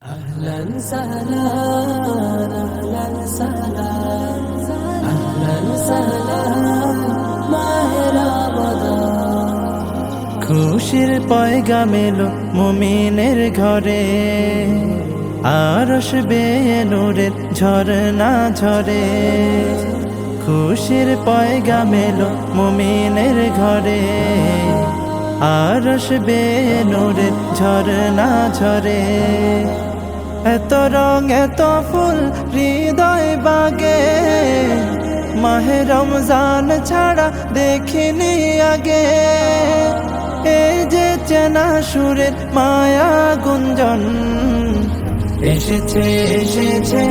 أهلا سهلا أهلا سهلا أهلا سهلا মাহে রমাদান খুশির পয়গাম এলো মুমিনের ঘরে আরশ বেয়ে নূরের ঝরনা ঝরে খুশির পয়গাম এলো মুমিনের ঘরে আরশ বেয়ে নূরের ঝরনা ঝরে এত রং এত ফুল হৃদয় বাগে মাহে রমজান ছাড়া দেখিনি আগে এই যে চেনা সুরের মায়া গুঞ্জন এসেছে এসেছে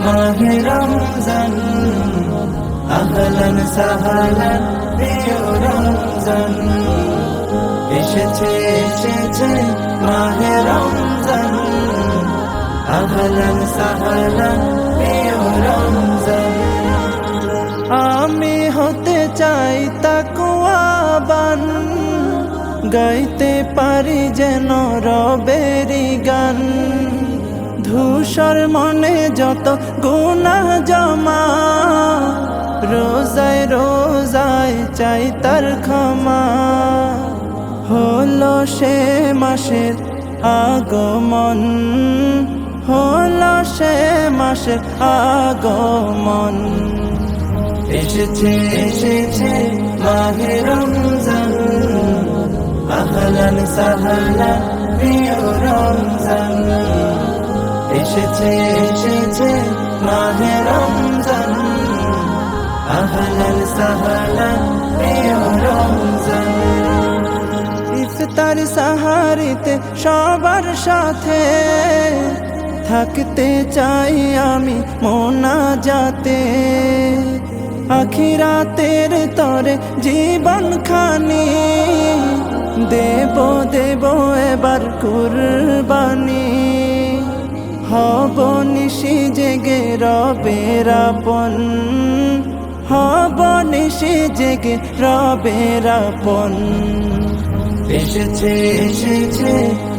মাহে রমজান আহলান সাহলান প্রিয় রমজান এসেছে এসেছে মাহে রমজান আহলান সাহলান প্রিয় রমজান আমি হতে চাই তাকওয়াবান গাইতে পারি যেন রবেরি গান ধূসর মনে যত গুনাহ জমা রোজায় রোজায় চাই তার ক্ষমা হলো সে মাসের আগমন হলো সে মাসের আগমন এসেছে এসেছে মাহে রমজান আহলান সাহলান প্রিয় রমজান এসেছে এসেছে মাহে রমজান আহলান সাহলান প্রিয় রমজান ইফতার সাহারিতে সবার সাথে থাকতে চাই আমি মোনাজাতে আখিরাতের তরে জীবন খানি দেব দেব এবার কুরবানি হব নিশি জেগে রবের আপন হব নিশি জেগে রবের আপন এসেছে এসেছে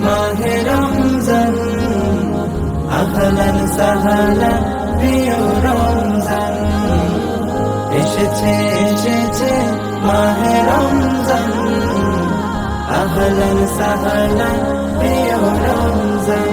মাহে রমজান আহলান সাহলান প্রিয় রমজান এসেছে এসেছে মাহে রমজান আহলান সাহলান প্রিয় রমজান